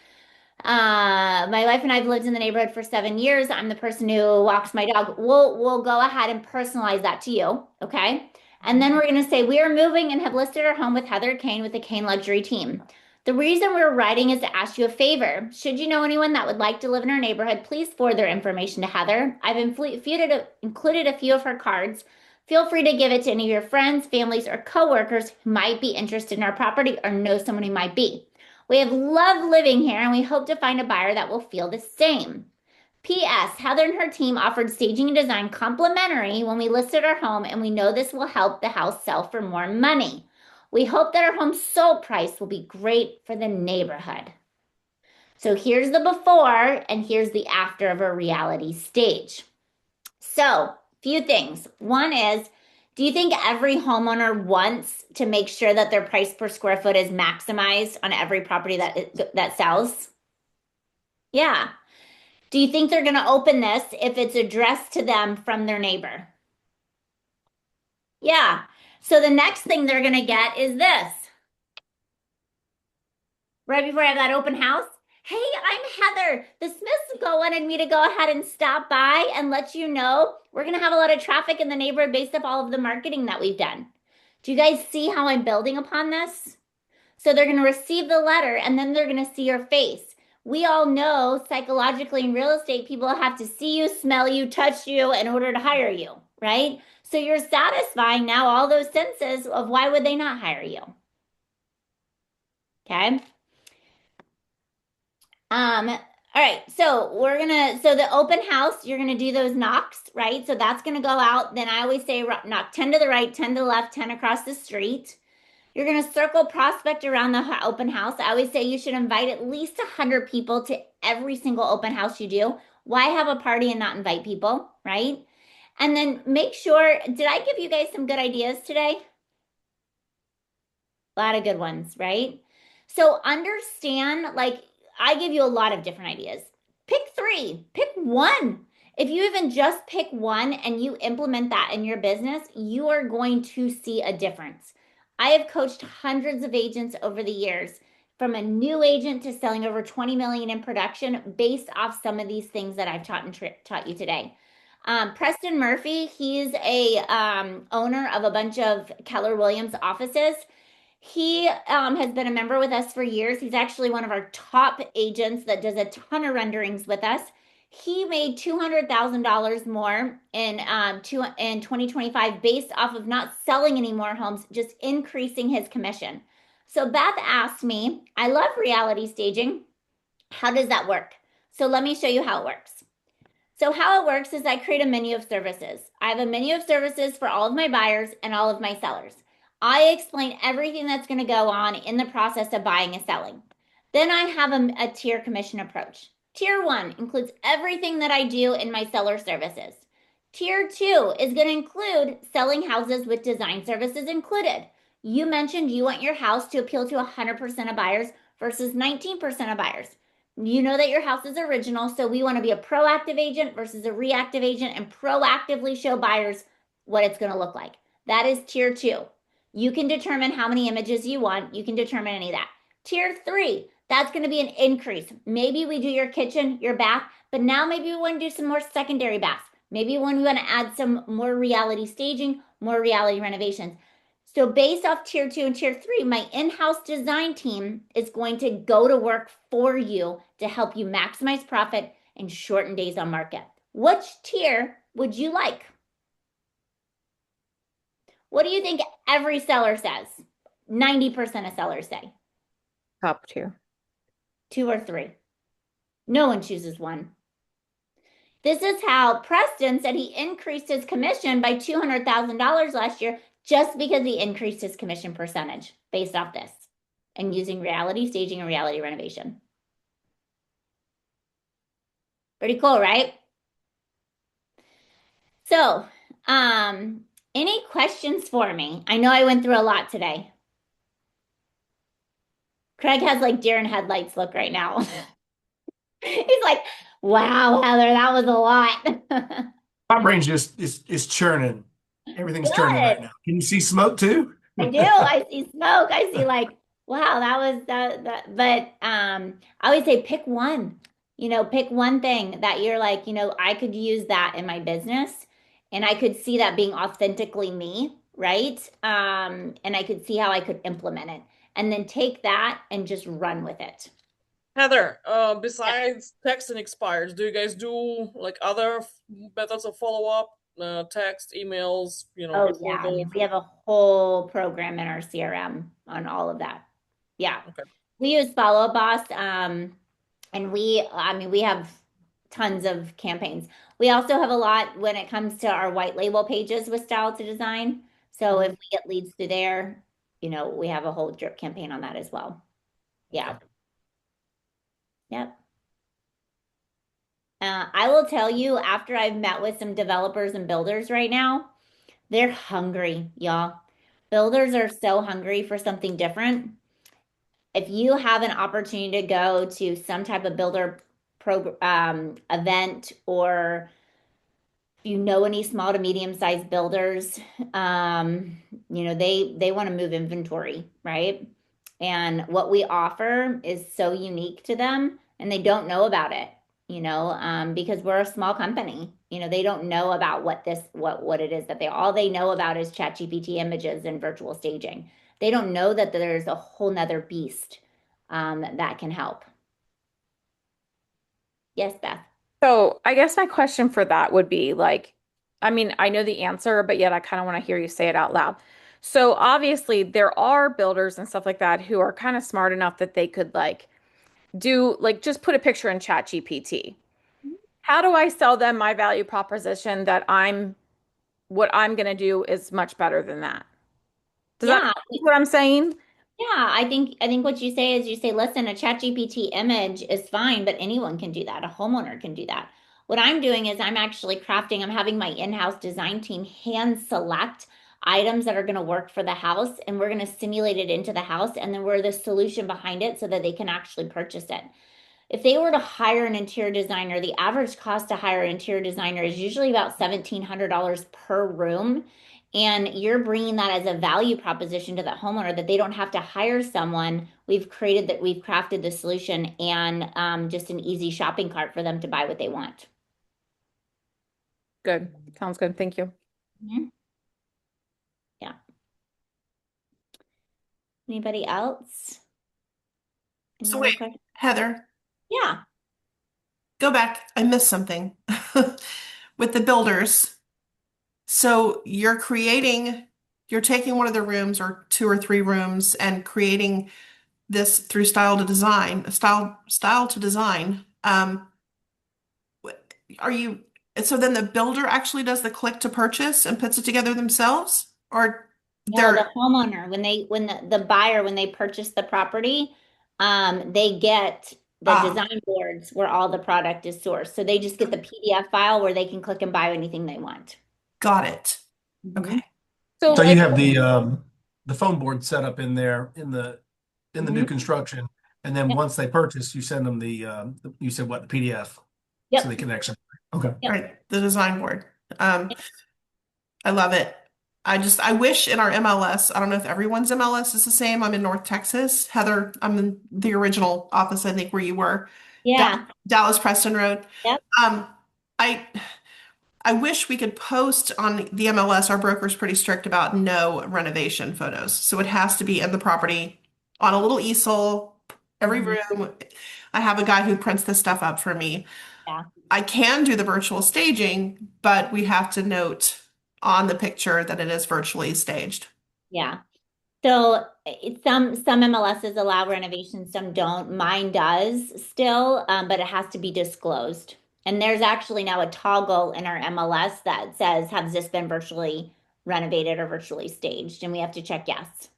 My wife and I've lived in the neighborhood for 7 years. I'm the person who walks my dog. We'll go ahead and personalize that to you. Okay. And then we're going to say, we are moving and have listed our home with Heather Kane with the Kane Luxury Team. The reason we're writing is to ask you a favor. Should you know anyone that would like to live in our neighborhood, please forward their information to Heather. I've included a few of her cards. Feel free to give it to any of your friends, families, or coworkers who might be interested in our property or know someone who might be. We have loved living here and we hope to find a buyer that will feel the same. P.S. Heather and her team offered staging and design complimentary when we listed our home, and we know this will help the house sell for more money. We hope that our home's sold price will be great for the neighborhood. So here's the before and here's the after of a reality stage. So, few things. One is, do you think every homeowner wants to make sure that their price per square foot is maximized on every property that sells? Yeah. Do you think they're going to open this if it's addressed to them from their neighbor? Yeah. So the next thing they're going to get is this. Right before I have that open house, Hey, I'm Heather. The Smiths wanted me to go ahead and stop by and let you know we're going to have a lot of traffic in the neighborhood based off all of the marketing that we've done. Do you guys see how I'm building upon this? So they're going to receive the letter and then they're going to see your face. We all know psychologically in real estate, people have to see you, smell you, touch you in order to hire you, right? So you're satisfying now all those senses of why would they not hire you? Okay. All right, so so the open house, you're gonna do those knocks, right? So that's gonna go out. Then I always say knock 10 to the right, 10 to the left, 10 across the street. You're gonna circle prospect around the open house. I always say you should invite at least 100 people to every single open house you do. Why have a party and not invite people, right? And then make sure, did I give you guys some good ideas today? A lot of good ones, right? So understand, like, I give you a lot of different ideas. Pick 3, pick 1. If you even just pick 1 and you implement that in your business, you are going to see a difference. I have coached hundreds of agents over the years, from a new agent to selling over 20 million in production based off some of these things that I've taught you today. Preston Murphy, he's a owner of a bunch of Keller Williams offices. He has been a member with us for years. He's actually one of our top agents that does a ton of renderings with us. He made $200,000 more in 2025 based off of not selling any more homes, just increasing his commission. So Beth asked me, I love reality staging. How does that work? So let me show you how it works. So how it works is I create a menu of services. I have a menu of services for all of my buyers and all of my sellers. I explain everything that's going to go on in the process of buying and selling. Then I have a tier commission approach. Tier 1 includes everything that I do in my seller services. Tier 2 is going to include selling houses with design services included. You mentioned you want your house to appeal to 100% of buyers versus 19% of buyers. You know that your house is original, so we want to be a proactive agent versus a reactive agent and proactively show buyers what it's going to look like. That is tier 2. You can determine how many images you want. You can determine any of that. Tier 3, that's going to be an increase. Maybe we do your kitchen, your bath, but now maybe we want to do some more secondary baths. Maybe when we want to add some more reality staging, more reality renovations. So based off tier 2 and tier 3, my in-house design team is going to go to work for you to help you maximize profit and shorten days on market. Which tier would you like? What do you think every seller says? 90% of sellers say. Top 2. 2 or 3. No one chooses 1. This is how Preston said he increased his commission by $200,000 last year just because he increased his commission percentage based off this and using reality staging and reality renovation. Pretty cool, right? So, any questions for me? I know I went through a lot today. Craig has like deer in headlights look right now. He's like, wow, Heather, that was a lot. My brain's just is churning. Everything's churning right now. Can you see smoke too? I do. I see smoke. I see like, wow, that was that. But I always say pick one. Pick one thing that you're like, I could use that in my business, and I could see that being authentically me, right? And I could see how I could implement it, and then take that and just run with it. Heather, besides text and expires, do you guys do like other methods of follow-up? Text, emails, Oh yeah, I mean, we have a whole program in our CRM on all of that. Yeah. Okay. We use Follow Up Boss, and we have tons of campaigns. We also have a lot when it comes to our white label pages with Style to Design. So if we get leads through there, we have a whole drip campaign on that as well. Yeah. Okay. Yep. I will tell you, after I've met with some developers and builders right now, they're hungry, y'all. Builders are so hungry for something different. If you have an opportunity to go to some type of builder event, or you know any small to medium-sized builders, they want to move inventory, right? And what we offer is so unique to them and they don't know about it, because we're a small company. They don't know about what it is that all they know about is ChatGPT images and virtual staging. They don't know that there's a whole nother beast that can help. Yes, Beth. So I guess my question for that would be like, I mean, I know the answer, but yet I kind of want to hear you say it out loud. So obviously there are builders and stuff like that who are kind of smart enough that they could like do like just put a picture in Chat GPT. How do I sell them my value proposition that what I'm going to do is much better than that? Does that Yeah, make sense what I'm saying? yeah, I think what you say is, listen, a ChatGPT image is fine, but anyone can do that. A homeowner can do that. What I'm doing is I'm having my in-house design team hand select items that are going to work for the house, and we're going to simulate it into the house, and then we're the solution behind it so that they can actually purchase it. If they were to hire an interior designer, the average cost to hire an interior designer is usually about $1,700 per room. And you're bringing that as a value proposition to that homeowner that they don't have to hire someone. We've crafted the solution and just an easy shopping cart for them to buy what they want. Good. Sounds good. Thank you. Mhm. Yeah. Anybody else? Any So other wait, questions? Heather, Yeah. go back. I missed something with the builders. So you're taking one of the rooms or two or three rooms and creating this through style to design. Are you, so then the builder actually does the click to purchase and puts it together themselves? Or No, the they're, homeowner, when the buyer, when they purchase the property, they get the ah, design boards where all the product is sourced. So they just get the PDF file where they can click and buy anything they want. got it. Okay. Mhm. So So Yeah. you like, have the phone board set up in there in the new Mhm. construction, and then Yep. once they purchase, you send them you said what, the PDF, so they Yep. can actually. Okay. Yep. Right. The design board. I love it. I wish in our MLS, I don't know if everyone's MLS is the same. I'm in North Texas. Heather, I'm in the original office, I think, where you were. Yeah. Dallas Preston Road. Yep. Um, I I wish we could post on the MLS. Our broker's pretty strict about no renovation photos. So it has to be in the property on a little easel, every Mhm. room. I have a guy who prints this stuff up for me. Yeah. I can do the virtual staging, but we have to note on the picture that it is virtually staged. Yeah. So some MLSs allow renovations, some don't. Mine does still, but it has to be disclosed. And there's actually now a toggle in our MLS that says, has this been virtually renovated or virtually staged? And we have to check yes.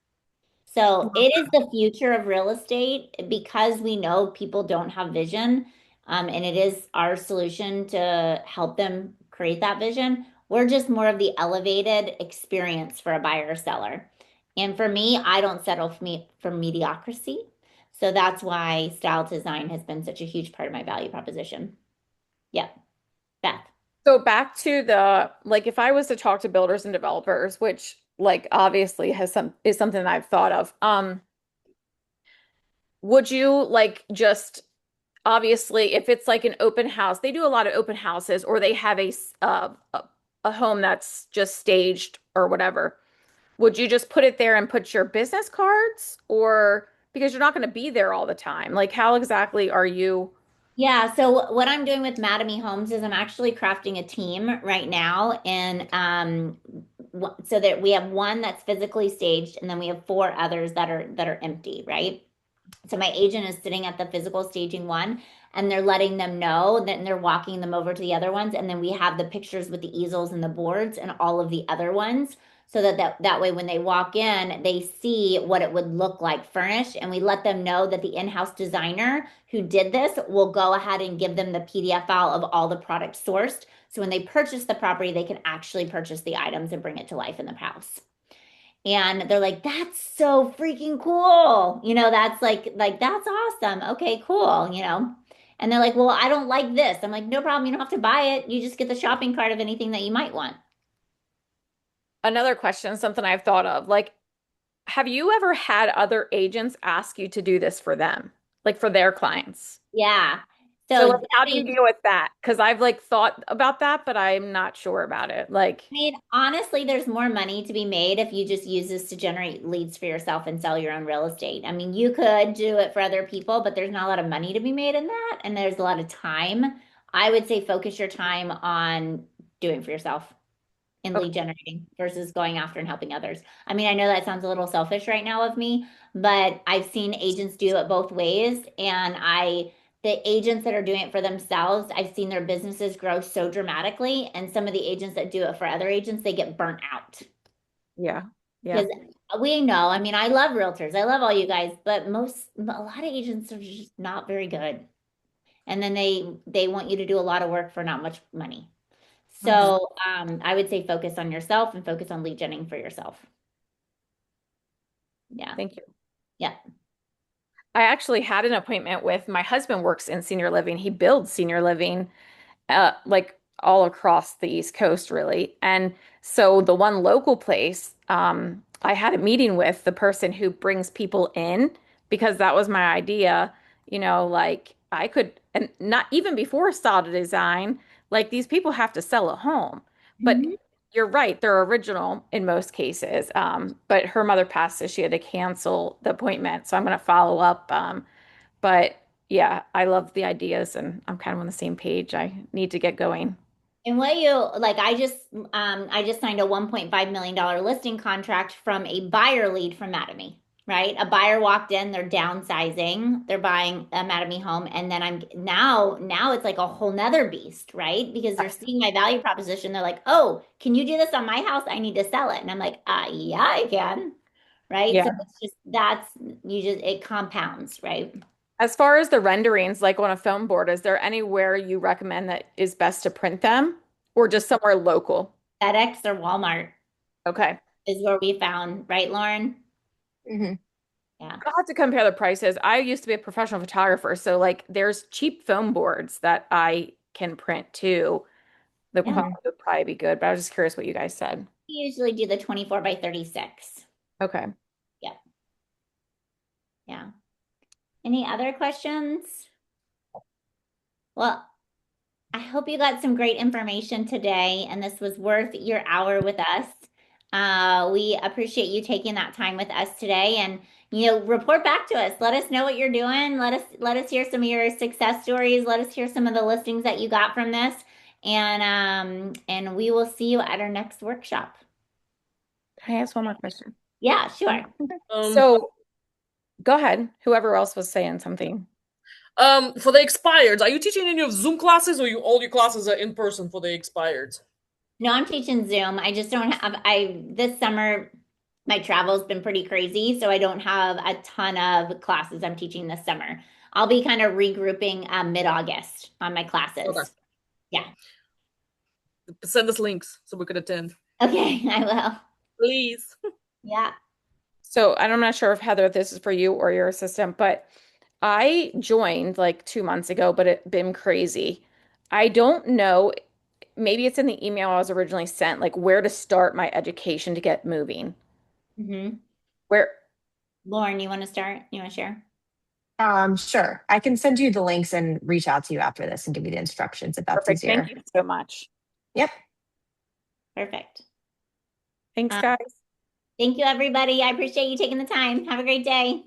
So it is the future of real estate because we know people don't have vision, and it is our solution to help them create that vision. We're just more of the elevated experience for a buyer or seller. And for me, I don't settle for mediocrity. So that's why style design has been such a huge part of my value proposition. Yep. Beth. so back to the like if I was to talk to builders and developers, which like obviously is something that I've thought of, would you like just obviously if it's like an open house, they do a lot of open houses or they have a home that's just staged or whatever. Would you just put it there and put your business cards or because you're not going to be there all the time? Like how exactly are you? Yeah, so what I'm doing with Mattamy Homes is I'm actually crafting a team right now, and so that we have one that's physically staged, and then we have four others that are empty, right? So my agent is sitting at the physical staging one, and they're letting them know that and they're walking them over to the other ones, and then we have the pictures with the easels and the boards and all of the other ones so that way when they walk in they see what it would look like furnished, and we let them know that the in-house designer who did this will go ahead and give them the PDF file of all the products sourced, so when they purchase the property they can actually purchase the items and bring it to life in the house. And they're like, that's so freaking cool. That's like that's awesome. Okay, cool. And they're like, well, I don't like this. I'm like, no problem. You don't have to buy it. You just get the shopping cart of anything that you might want. Another question, something I've thought of, like have you ever had other agents ask you to do this for them? like for their clients. Yeah. So So like, how do you Debbie, deal with that? Because I've like thought about that, but I'm not sure about it. Like, I mean, honestly, there's more money to be made if you just use this to generate leads for yourself and sell your own real estate. I mean, you could do it for other people, but there's not a lot of money to be made in that, and there's a lot of time. I would say focus your time on doing for yourself in okay, lead generating versus going after and helping others. I mean, I know that sounds a little selfish right now of me, but I've seen agents do it both ways, and the agents that are doing it for themselves, I've seen their businesses grow so dramatically. And some of the agents that do it for other agents, they get burnt out. yeah, yeah, Because we know, I mean, I love realtors, I love all you guys, but a lot of agents are just not very good. And then they want you to do a lot of work for not much money. So I would say focus on yourself and focus on lead genning for yourself. Yeah. thank you. Yeah. I actually had an appointment with my husband works in senior living. He builds senior living like all across the East Coast, really. And so the one local place, I had a meeting with the person who brings people in because that was my idea. Like I could, and not even before style to design, like these people have to sell a home. But Mhm. you're right, they're original in most cases. But her mother passed, so she had to cancel the appointment. So I'm going to follow up. But yeah, I love the ideas and I'm kind of on the same page. I need to get going. And what you like, I just signed a $1.5 million listing contract from a buyer lead from Mattamy, right? A buyer walked in, they're downsizing, they're buying a Mattamy home, and then I'm now it's like a whole nother beast, right? Because they're seeing my value proposition. They're like, oh, can you do this on my house? I need to sell it. And I'm like, yeah, I can. Right. So Yeah. it's just it compounds, right? As far as the renderings, like on a foam board, is there anywhere you recommend that is best to print them or just somewhere local? FedEx or Walmart Okay. is where we found, right, Lauren? Hmm. Yeah. I'll have to compare the prices. I used to be a professional photographer, so like there's cheap foam boards that I can print too. The Yeah. quality would probably be good, but I was just curious what you guys said. We usually do the 24 by 36. Okay. Yeah. Yeah. Any other questions? Well, I hope you got some great information today and this was worth your hour with us. We appreciate you taking that time with us today and report back to us. Let us know what you're doing. Let us hear some of your success stories. Let us hear some of the listings that you got from this. And we will see you at our next workshop. Can I ask one more question? Yeah, sure. So go ahead. Whoever else was saying something. For the expireds, are you teaching any of Zoom classes, or all your classes are in person for the expireds? No, I'm teaching Zoom. I just don't have, this summer, my travel's been pretty crazy, so I don't have a ton of classes I'm teaching this summer. I'll be kind of regrouping mid-August on my classes. Okay. Yeah. Send us links so we could attend. Okay, I will. Please. Yeah. So, and I'm not sure if Heather, this is for you or your assistant, but I joined like 2 months ago, but it's been crazy. I don't know, maybe it's in the email I was originally sent, like where to start my education to get moving. Where, Lauren, you want to start? You want to share? Sure. I can send you the links and reach out to you after this and give you the instructions if that's perfect. easier. Thank you so much. Yep. Perfect. Thanks, guys. Thank you, everybody. I appreciate you taking the time. Have a great day.